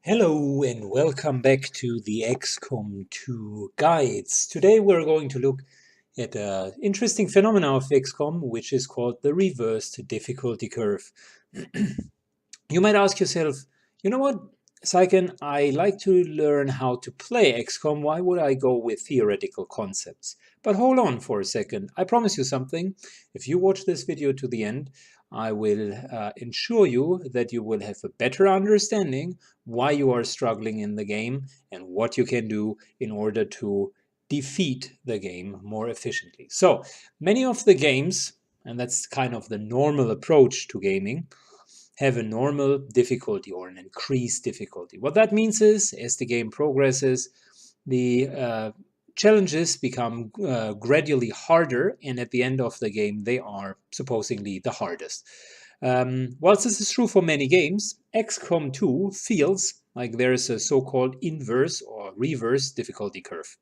Hello and welcome back to the XCOM2 guides. Today we're going to look at an interesting phenomenon of XCOM, which is called the reversed difficulty curve. You might ask yourself, you know what, Saiken, I like to learn how to play XCOM. Why would I go with theoretical concepts? But hold on for a second. I promise you something. If you watch this video to the end, I will ensure you that you will have a better understanding why you are struggling in the game and what you can do in order to defeat the game more efficiently. So, many of the games, and that's kind of the normal approach to gaming, have a normal difficulty or an increased difficulty. What that means is, as the game progresses, the challenges become gradually harder, and at the end of the game, they are supposedly the hardest. Whilst this is true for many games, XCOM 2 feels like there is a so-called inverse or reverse difficulty curve.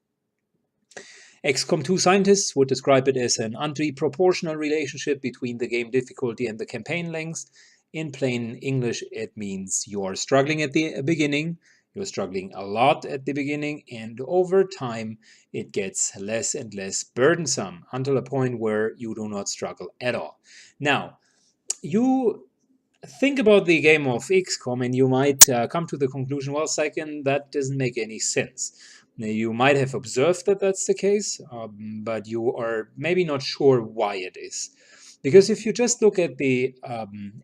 XCOM 2 scientists would describe it as an anti-proportional relationship between the game difficulty and the campaign length. In plain English, it means you are struggling at the beginning, you're struggling a lot at the beginning, and over time it gets less and less burdensome until a point where you do not struggle at all. Now, you think about the game of XCOM and you might come to the conclusion, well, Saiken, that doesn't make any sense. Now, you might have observed that that's the case, but you are maybe not sure why it is. Because if you just look at the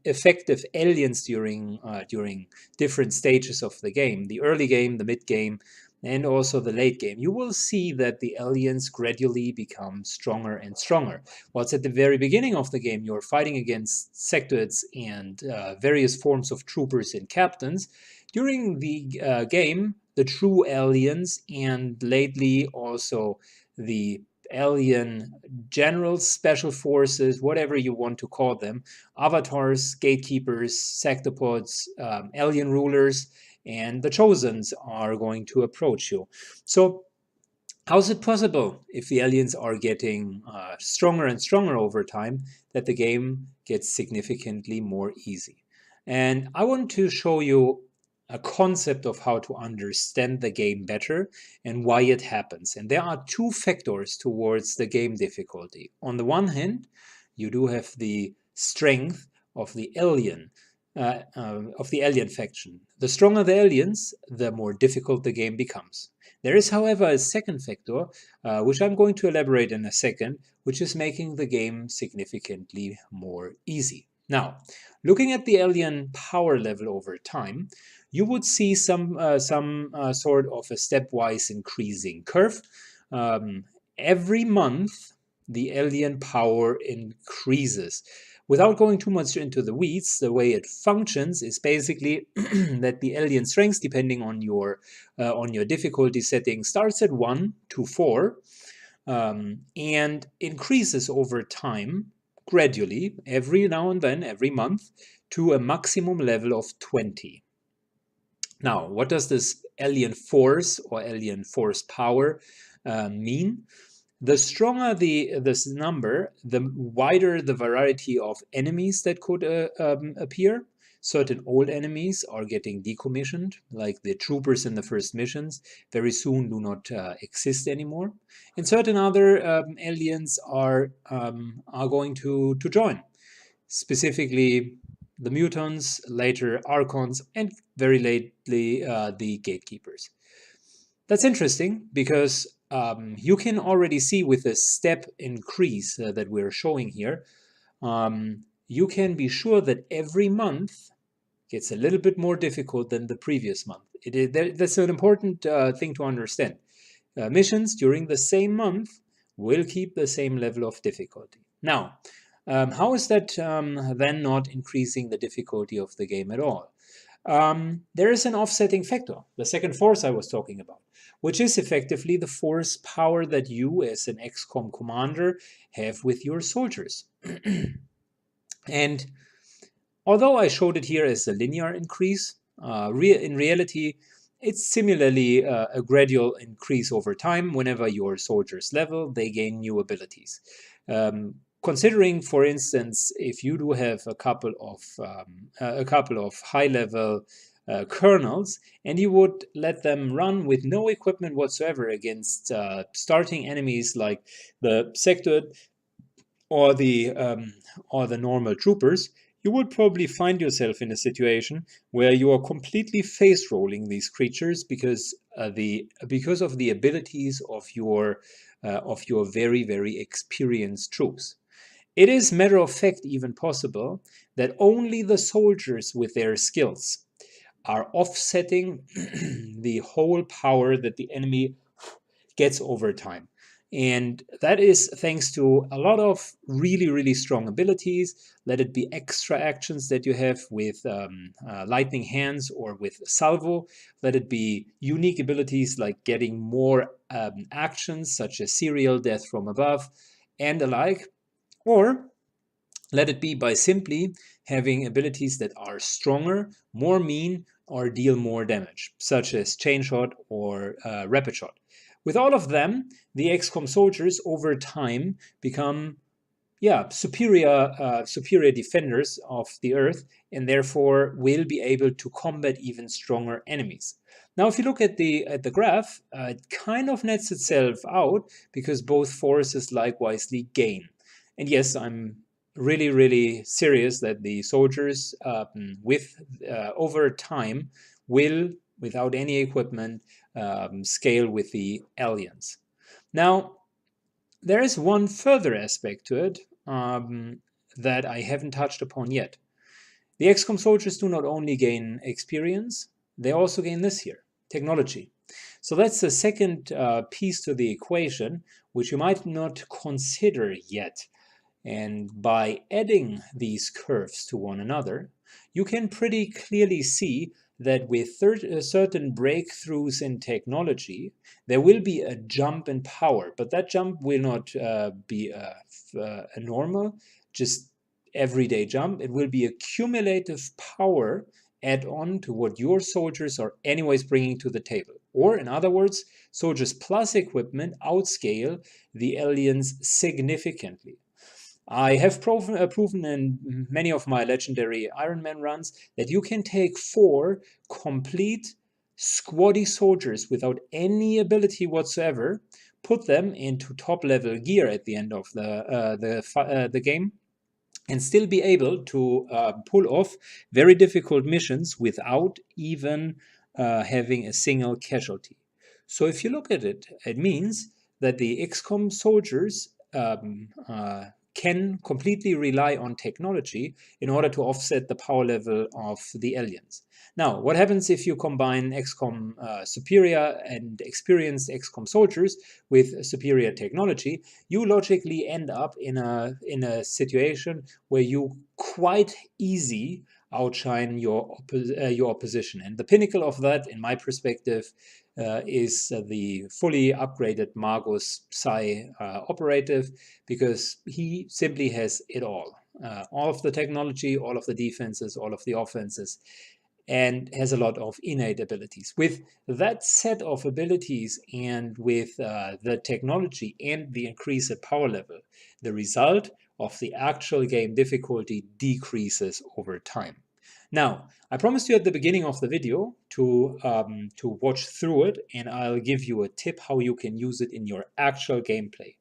effective aliens during different stages of the game, the early game, the mid game, and also the late game, you will see that the aliens gradually become stronger and stronger. Whilst at the very beginning of the game, you're fighting against sectoids and various forms of troopers and captains, during the game, the true aliens and lately also the alien generals, special forces, whatever you want to call them, avatars, gatekeepers, sectopods, alien rulers, and the Chosens are going to approach you. So how is it possible, if the aliens are getting stronger and stronger over time, that the game gets significantly more easy? And I want to show you a concept of how to understand the game better and why it happens. And there are two factors towards the game difficulty. On the one hand, you do have the strength of the alien faction. The stronger the aliens, the more difficult the game becomes. There is, however, a second factor, which I'm going to elaborate in a second, which is making the game significantly more easy. Now, looking at the alien power level over time, you would see some sort of a stepwise increasing curve. Every month, the alien power increases. Without going too much into the weeds, the way it functions is basically that the alien strength, depending on your difficulty setting, starts at 1 to 4 and increases over time, gradually, every now and then, every month, to a maximum level of 20. Now, what does this alien force or alien force power mean? The stronger this number, the wider the variety of enemies that could appear. Certain old enemies are getting decommissioned, like the troopers in the first missions, very soon do not exist anymore. And certain other aliens are going to join, specifically the mutants, later archons, and very lately the gatekeepers. That's interesting because you can already see with the step increase that we're showing here, you can be sure that every month gets a little bit more difficult than the previous month. That's an important thing to understand. Missions during the same month will keep the same level of difficulty. Now, how is that then not increasing the difficulty of the game at all? There is an offsetting factor, the second force I was talking about, which is effectively the force power that you as an XCOM commander have with your soldiers. And although I showed it here as a linear increase, in reality, it's similarly a gradual increase over time. Whenever your soldiers level, they gain new abilities. Considering, for instance, if you do have a couple of high-level kernels, and you would let them run with no equipment whatsoever against starting enemies like the sector or the normal troopers, you would probably find yourself in a situation where you are completely face rolling these creatures because of the abilities of your very experienced troops. It is matter of fact even possible that only the soldiers with their skills are offsetting the whole power that the enemy gets over time. And that is thanks to a lot of really strong abilities. Let it be extra actions that you have with lightning hands or with salvo. Let it be unique abilities like getting more actions such as serial death from above and alike. Or let it be by simply having abilities that are stronger, more mean, or deal more damage, such as chain shot or rapid shot. With all of them, the XCOM soldiers over time become superior defenders of the Earth, and therefore will be able to combat even stronger enemies. Now, if you look at the graph, it kind of nets itself out because both forces likewise gain. And yes, I'm really serious that the soldiers with over time will, without any equipment, scale with the aliens. Now, there is one further aspect to it that I haven't touched upon yet. The XCOM soldiers do not only gain experience, they also gain this here, technology. So that's the second piece to the equation, which you might not consider yet. And by adding these curves to one another, you can pretty clearly see that with certain breakthroughs in technology, there will be a jump in power. But that jump will not be a normal, just everyday jump. It will be a cumulative power add-on to what your soldiers are anyways bringing to the table. Or in other words, soldiers plus equipment outscale the aliens significantly. I have proven in many of my legendary Iron Man runs that you can take 4 complete squaddy soldiers without any ability whatsoever, put them into top level gear at the end of the game, and still be able to pull off very difficult missions without even having a single casualty. So if you look at it, it means that the XCOM soldiers can completely rely on technology in order to offset the power level of the aliens. Now, what happens if you combine XCOM superior and experienced XCOM soldiers with superior technology? You logically end up in a situation where you quite easy outshine your opposition. And the pinnacle of that, in my perspective, is the fully upgraded Magus Psi operative, because he simply has it all of the technology, all of the defenses, all of the offenses, and has a lot of innate abilities. With that set of abilities and with the technology and the increased power level, the result of the actual game difficulty decreases over time. Now, I promised you at the beginning of the video to watch through it, and I'll give you a tip how you can use it in your actual gameplay.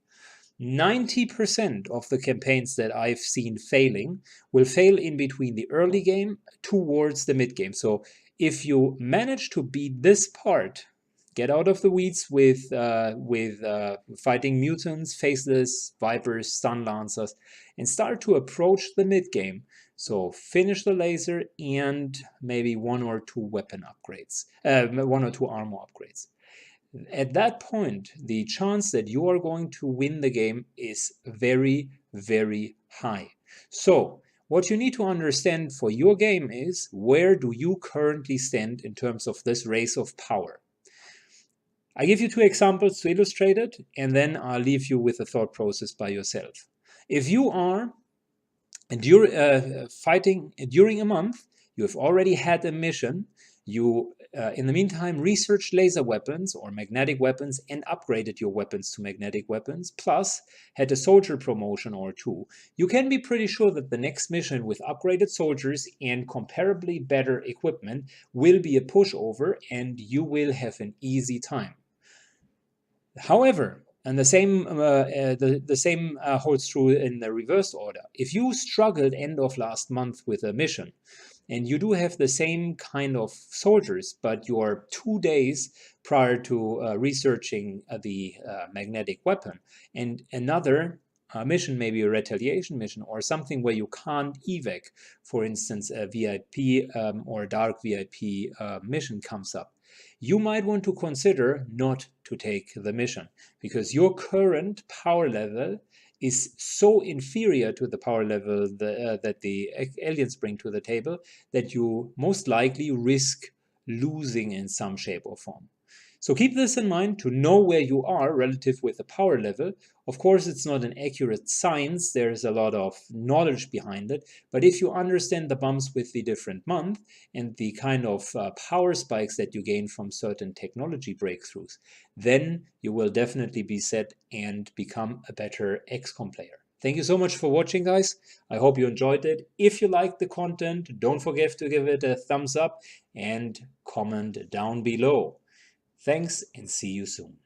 90% of the campaigns that I've seen failing will fail in between the early game towards the mid game. So if you manage to beat this part, get out of the weeds with fighting mutants, faceless, vipers, stun lancers, and start to approach the mid game. So finish the laser and maybe 1 or 2 weapon upgrades, 1 or 2 armor upgrades. At that point, the chance that you are going to win the game is very high. So what you need to understand for your game is, where do you currently stand in terms of this race of power? I give you 2 examples to illustrate it, and then I'll leave you with a thought process by yourself. If you are fighting during a month, you have already had a mission, you In the meantime, researched laser weapons or magnetic weapons and upgraded your weapons to magnetic weapons, plus had a soldier promotion or two, you can be pretty sure that the next mission with upgraded soldiers and comparably better equipment will be a pushover and you will have an easy time. However, and the same holds true in the reverse order. If you struggled end of last month with a mission, and you do have the same kind of soldiers, but you're 2 days prior to researching the magnetic weapon, and another mission, maybe a retaliation mission or something where you can't evac, for instance, a VIP or a dark VIP mission comes up, you might want to consider not to take the mission because your current power level is so inferior to the power level that the aliens bring to the table that you most likely risk losing in some shape or form. So keep this in mind to know where you are relative with the power level. Of course, it's not an accurate science. There's a lot of knowledge behind it. But if you understand the bumps with the different month and the kind of power spikes that you gain from certain technology breakthroughs, then you will definitely be set and become a better XCOM player. Thank you so much for watching, guys. I hope you enjoyed it. If you liked the content, don't forget to give it a thumbs up and comment down below. Thanks and see you soon.